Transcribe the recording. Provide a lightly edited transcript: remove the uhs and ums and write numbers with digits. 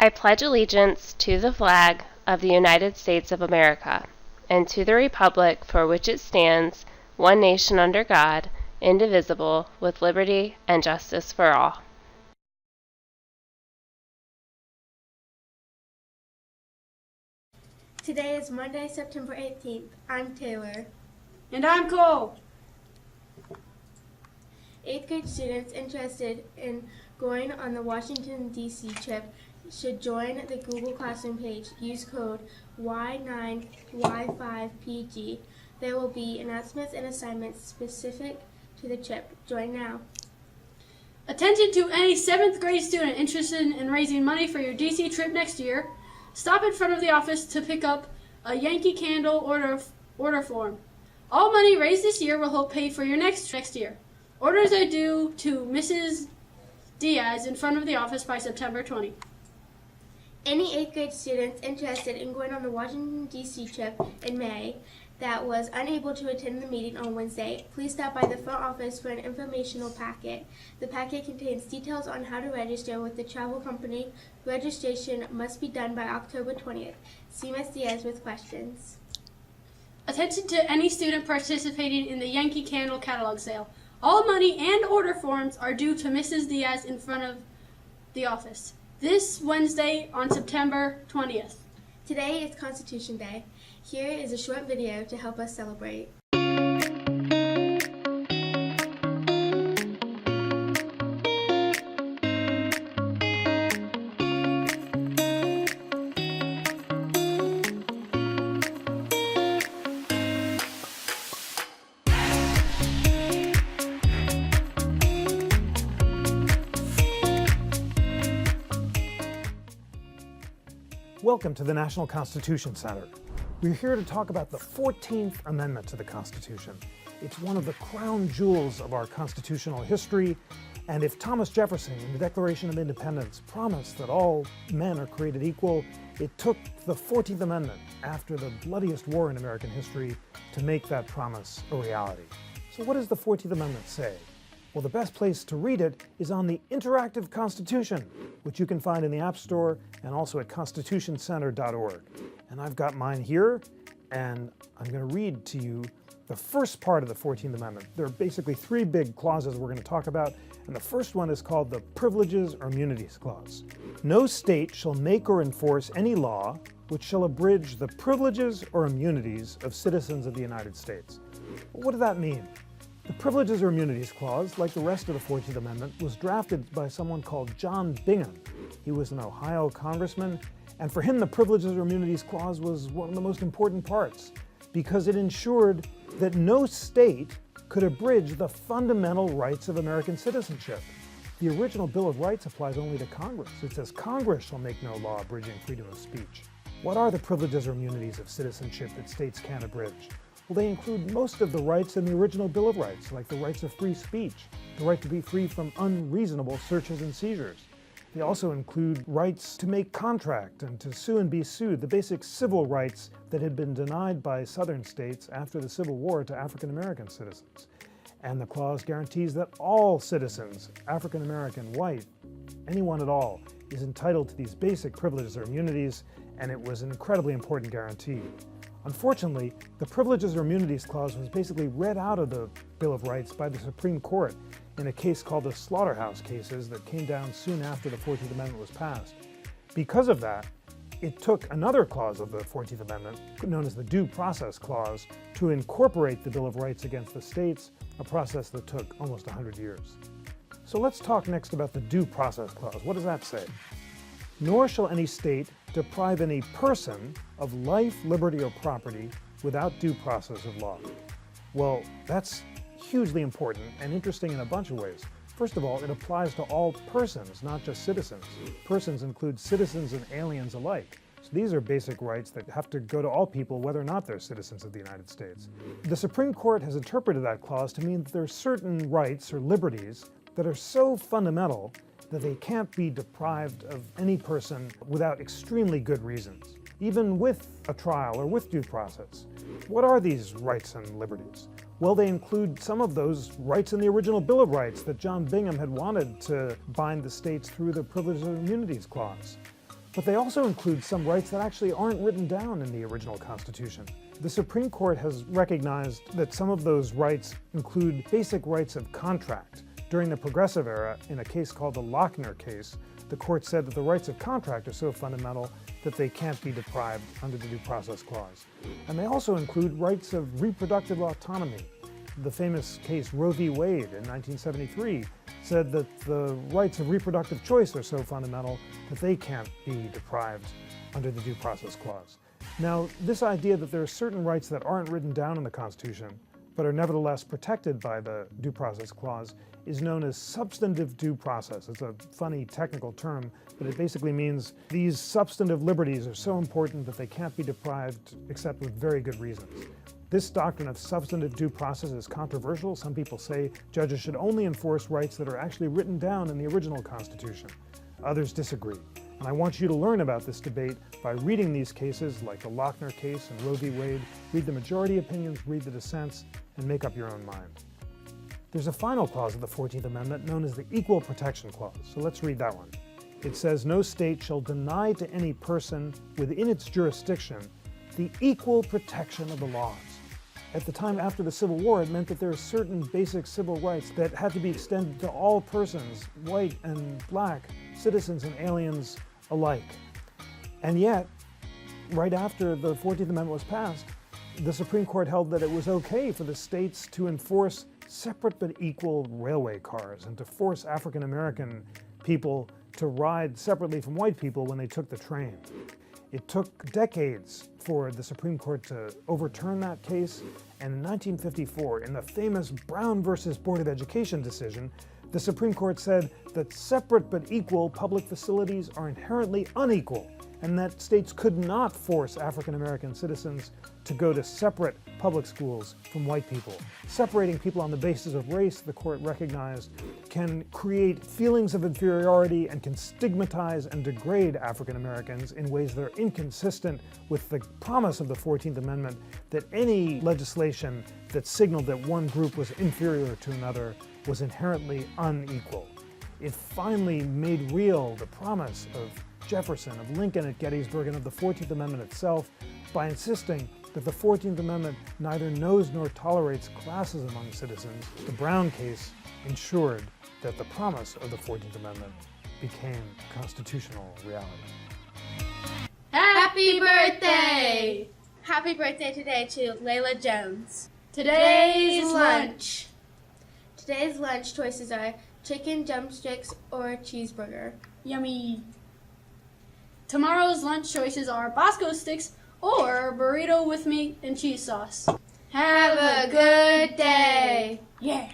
I pledge allegiance to the flag of the United States of America and to the republic for which it stands, one nation under God, indivisible, with liberty and justice for all. Today is Monday, September 18th. I'm Taylor. And I'm Cole. 8th grade students interested in going on the Washington, D.C. trip should join the Google Classroom page. Use code Y9Y5PG. There will be announcements and assignments specific to the trip. Join now. Attention to any 7th grade student interested in raising money for your DC trip next year. Stop in front of the office to pick up a Yankee Candle order form. All money raised this year will help pay for your next year. Orders are due to Mrs. Diaz in front of the office by September 20. Any 8th grade students interested in going on the Washington, D.C. trip in May that was unable to attend the meeting on Wednesday, please stop by the front office for an informational packet. The packet contains details on how to register with the travel company. Registration must be done by October 20th. See Ms. Diaz with questions. Attention to any student participating in the Yankee Candle catalog sale. All money and order forms are due to Mrs. Diaz in front of the office this Wednesday on September 20th. Today is Constitution Day. Here is a short video to help us celebrate. Welcome to the National Constitution Center. We're here to talk about the 14th Amendment to the Constitution. It's one of the crown jewels of our constitutional history, and if Thomas Jefferson in the Declaration of Independence promised that all men are created equal, it took the 14th Amendment, after the bloodiest war in American history, to make that promise a reality. So what does the 14th Amendment say? Well, the best place to read it is on the Interactive Constitution, which you can find in the App Store and also at constitutioncenter.org. And I've got mine here, and I'm going to read to you the first part of the 14th Amendment. There are basically three big clauses we're going to talk about, and the first one is called the Privileges or Immunities Clause. No state shall make or enforce any law which shall abridge the privileges or immunities of citizens of the United States. Well, what does that mean? The Privileges or Immunities Clause, like the rest of the 14th Amendment, was drafted by someone called John Bingham. He was an Ohio congressman, and for him the Privileges or Immunities Clause was one of the most important parts because it ensured that no state could abridge the fundamental rights of American citizenship. The original Bill of Rights applies only to Congress. It says Congress shall make no law abridging freedom of speech. What are the privileges or immunities of citizenship that states can't abridge? Well, they include most of the rights in the original Bill of Rights, like the rights of free speech, the right to be free from unreasonable searches and seizures. They also include rights to make contract and to sue and be sued, the basic civil rights that had been denied by southern states after the Civil War to African American citizens. And the clause guarantees that all citizens, African American, white, anyone at all, is entitled to these basic privileges or immunities, and it was an incredibly important guarantee. Unfortunately, the Privileges or Immunities Clause was basically read out of the Bill of Rights by the Supreme Court in a case called the Slaughterhouse Cases that came down soon after the 14th Amendment was passed. Because of that, it took another clause of the 14th Amendment, known as the Due Process Clause, to incorporate the Bill of Rights against the states, a process that took almost 100 years. So let's talk next about the Due Process Clause. What does that say? Nor shall any state deprive any person of life, liberty, or property without due process of law. Well, that's hugely important and interesting in a bunch of ways. First of all, it applies to all persons, not just citizens. Persons include citizens and aliens alike. So these are basic rights that have to go to all people, whether or not they're citizens of the United States. The Supreme Court has interpreted that clause to mean that there are certain rights or liberties that are so fundamental that they can't be deprived of any person without extremely good reasons, even with a trial or with due process. What are these rights and liberties? Well, they include some of those rights in the original Bill of Rights that John Bingham had wanted to bind the states through the Privileges and Immunities Clause. But they also include some rights that actually aren't written down in the original Constitution. The Supreme Court has recognized that some of those rights include basic rights of contract. During the Progressive Era, in a case called the Lochner case, the court said that the rights of contract are so fundamental that they can't be deprived under the Due Process Clause. And they also include rights of reproductive autonomy. The famous case Roe v. Wade in 1973 said that the rights of reproductive choice are so fundamental that they can't be deprived under the Due Process Clause. Now, this idea that there are certain rights that aren't written down in the Constitution, but are nevertheless protected by the Due Process Clause, is known as substantive due process. It's a funny technical term, but it basically means these substantive liberties are so important that they can't be deprived except with very good reasons. This doctrine of substantive due process is controversial. Some people say judges should only enforce rights that are actually written down in the original Constitution. Others disagree. And I want you to learn about this debate by reading these cases like the Lochner case and Roe v. Wade. Read the majority opinions, read the dissents, and make up your own mind. There's a final clause of the 14th Amendment known as the Equal Protection Clause. So let's read that one. It says, "No state shall deny to any person within its jurisdiction the equal protection of the laws." At the time after the Civil War, it meant that there are certain basic civil rights that had to be extended to all persons, white and black, citizens and aliens alike. And yet, right after the 14th Amendment was passed, the Supreme Court held that it was okay for the states to enforce separate but equal railway cars and to force African American people to ride separately from white people when they took the train. It took decades for the Supreme Court to overturn that case, and in 1954, in the famous Brown versus Board of Education decision, the Supreme Court said that separate but equal public facilities are inherently unequal, and that states could not force African American citizens to go to separate public schools from white people. Separating people on the basis of race, the court recognized, can create feelings of inferiority and can stigmatize and degrade African Americans in ways that are inconsistent with the promise of the 14th Amendment that any legislation that signaled that one group was inferior to another was inherently unequal. It finally made real the promise of Jefferson, of Lincoln at Gettysburg, and of the 14th Amendment itself by insisting that the 14th Amendment neither knows nor tolerates classes among citizens. The Brown case ensured that the promise of the 14th Amendment became constitutional reality. Happy birthday! Happy birthday today to Layla Jones. Today's lunch. Today's lunch choices are chicken drumsticks or cheeseburger. Yummy. Tomorrow's lunch choices are Bosco sticks or burrito with meat and cheese sauce. Have a good day. Yeah.